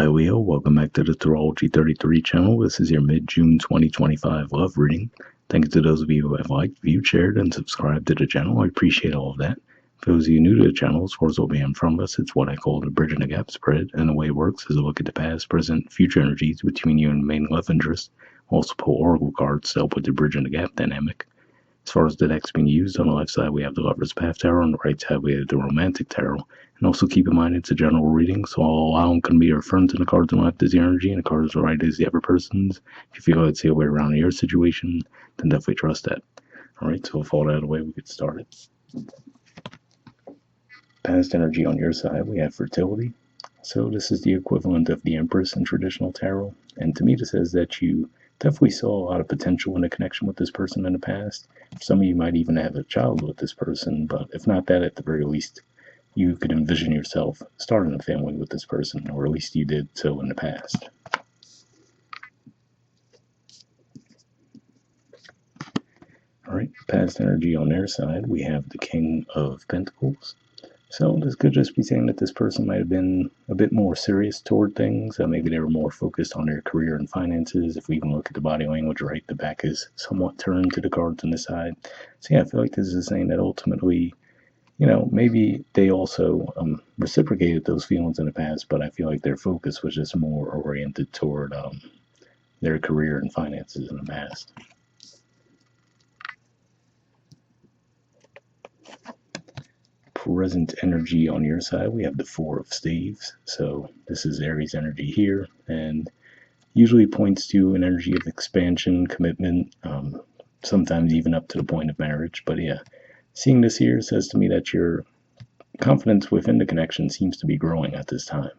Hi Leo, welcome back to the Astrology 33 channel. This is your mid-June 2025 love reading. Thank you to those of you who have liked, viewed, shared, and subscribed to the channel. I appreciate all of that. For those of you new to the channel, as far as what we have in front of us, it's what I call the bridge and the gap spread, and the way it works is a look at the past, present, future energies between you and the main love interest. Also pull oracle cards to help with the bridge and the gap dynamic. As far as the decks being used, on the left side we have the Lover's Path Tarot, on the right side we have the Romantic Tarot. And also keep in mind it's a general reading, so all I'm going to be referring to the cards on the left is the energy, and the cards on the right is the other person's. If you feel it's the other way around in your situation, then definitely trust that. Alright, so with all that out of the way, we get started. Past energy on your side, we have fertility. So this is the equivalent of the Empress in traditional tarot, and to me this says that you definitely saw a lot of potential in a connection with this person in the past. Some of you might even have a child with this person, but if not that, at the very least, you could envision yourself starting a family with this person, or at least you did so in the past. Alright, past energy on their side, we have the King of Pentacles. So this could just be saying that this person might have been a bit more serious toward things. Maybe they were more focused on their career and finances. If we even look at the body language, right, the back is somewhat turned to the cards on the side. So yeah, I feel like this is saying that ultimately, maybe they also reciprocated those feelings in the past, but I feel like their focus was just more oriented toward their career and finances in the past. Present energy on your side, we have the Four of Staves. So this is Aries energy here, and usually points to an energy of expansion, commitment, sometimes even up to the point of marriage. But yeah, seeing this here says to me that your confidence within the connection seems to be growing at this time.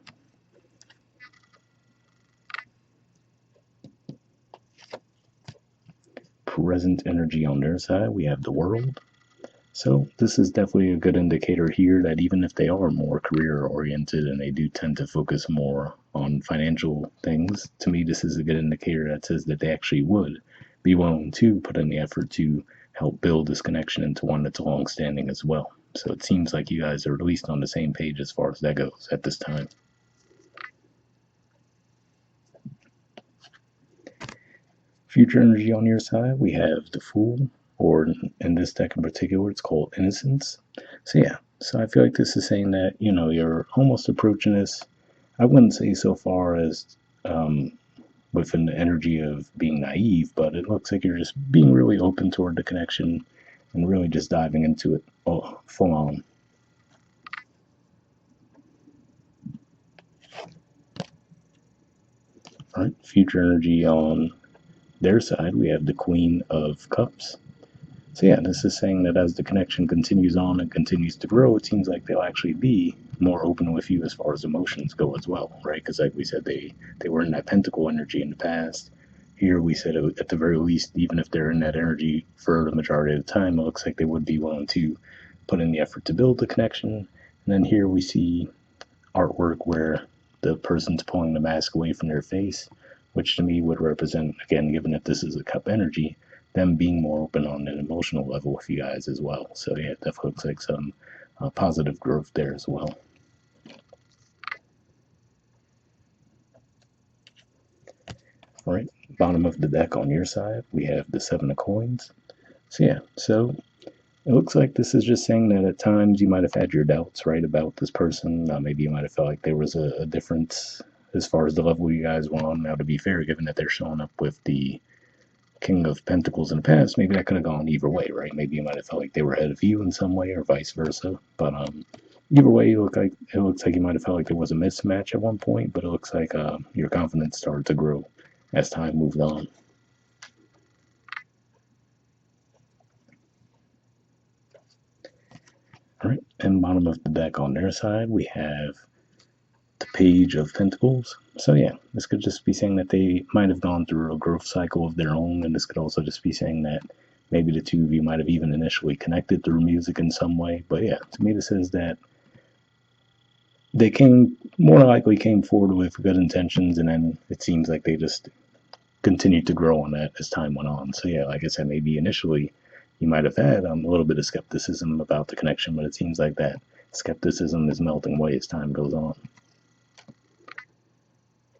Present energy on their side, we have the World. So this is definitely a good indicator here that even if they are more career oriented and they do tend to focus more on financial things, to me this is a good indicator that says that they actually would be willing to put in the effort to help build this connection into one that's long-standing as well. So it seems like you guys are at least on the same page as far as that goes at this time. Future energy on your side, we have the Fool, or in this deck in particular, it's called Innocence. So yeah, so I feel like this is saying that, you're almost approaching this, I wouldn't say so far as with an energy of being naive, but it looks like you're just being really open toward the connection and really just diving into it full on. All right, future energy on their side, we have the Queen of Cups. So yeah, this is saying that as the connection continues on and continues to grow, it seems like they'll actually be more open with you as far as emotions go as well, right? Because like we said, they were in that pentacle energy in the past. Here we said at the very least, even if they're in that energy for the majority of the time, it looks like they would be willing to put in the effort to build the connection. And then here we see artwork where the person's pulling the mask away from their face, which to me would represent, again, given that this is a cup energy, them being more open on an emotional level with you guys as well. So yeah, it definitely looks like some positive growth there as well. All right, bottom of the deck on your side, we have the Seven of Coins. So yeah, so it looks like this is just saying that at times you might have had your doubts, right, about this person. Maybe you might have felt like there was a difference as far as the level you guys were on. Now, to be fair, given that they're showing up with the King of Pentacles in the past, maybe that could have gone either way, right? Maybe you might have felt like they were ahead of you in some way, or vice versa. But either way, it looks like you might have felt like there was a mismatch at one point, but it looks like your confidence started to grow as time moved on. All right, and bottom of the deck on their side, we have the Page of Pentacles. So yeah, this could just be saying that they might have gone through a growth cycle of their own, and this could also just be saying that maybe the two of you might have even initially connected through music in some way. But yeah, to me this says that they more likely came forward with good intentions, and then it seems like they just continued to grow on that as time went on. So yeah, like I said, maybe initially you might have had a little bit of skepticism about the connection, but it seems like that skepticism is melting away as time goes on.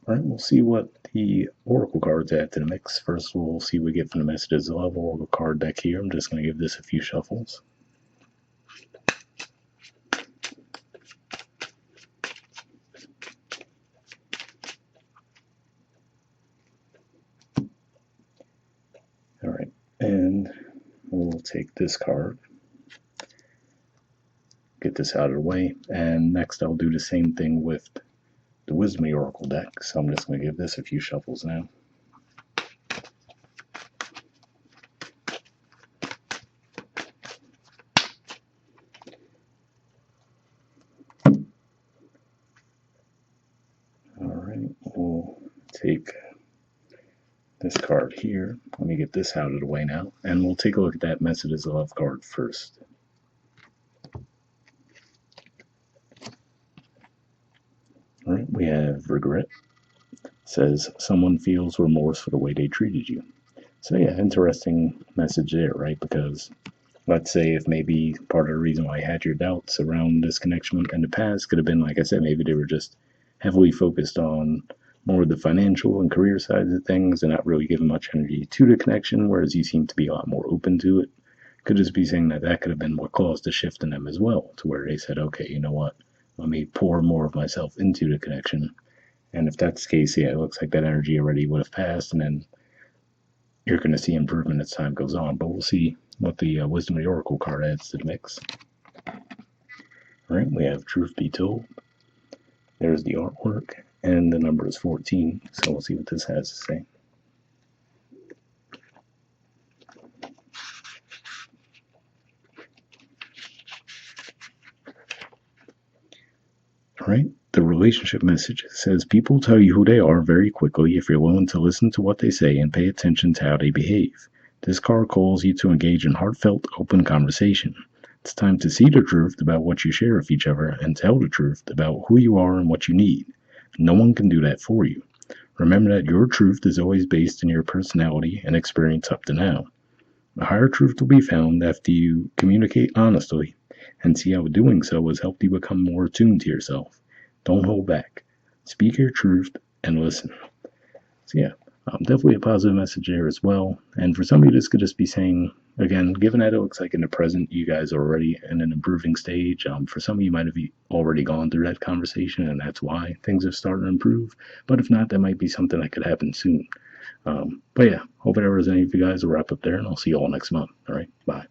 All right, we'll see what the oracle cards add to the mix. First, we'll see what we get from the messages of oracle card deck here. I'm just going to give this a few shuffles. All right, and we'll take this card, get this out of the way, and next I'll do the same thing with the Wisdom of the Oracle deck. So I'm just going to give this a few shuffles now. All right, we'll take this card here. Let me get this out of the way now, and we'll take a look at that Messages of Love card first. All right, we have regret. It says someone feels remorse for the way they treated you. So yeah, interesting message there, right? Because let's say if maybe part of the reason why you had your doubts around this connection in the past could have been, like I said, maybe they were just heavily focused on more of the financial and career sides of things and not really giving much energy to the connection, whereas you seem to be a lot more open to it. Could just be saying that that could have been what caused the shift in them as well, to where they said, okay, you know what, let me pour more of myself into the connection. And if that's the case, yeah, it looks like that energy already would have passed, and then you're going to see improvement as time goes on. But we'll see what the Wisdom of the Oracle card adds to the mix. All right, we have Truth Be Told. There's the artwork, and the number is 14. So we'll see what this has to say. All right, the relationship message says people tell you who they are very quickly if you're willing to listen to what they say and pay attention to how they behave. This card calls you to engage in heartfelt, open conversation. It's time to see the truth about what you share with each other and tell the truth about who you are and what you need. No one can do that for you. Remember that your truth is always based in your personality and experience up to now. A higher truth will be found after you communicate honestly and see how doing so has helped you become more attuned to yourself. Don't hold back. Speak your truth and listen. So, yeah, definitely a positive message there as well. And for some of you, this could just be saying, again, given that it looks like in the present you guys are already in an improving stage, for some of you might have already gone through that conversation and that's why things have started to improve. But if not, that might be something that could happen soon. But yeah, hope it ever is any of you guys will wrap up there, and I'll see you all next month. All right, bye.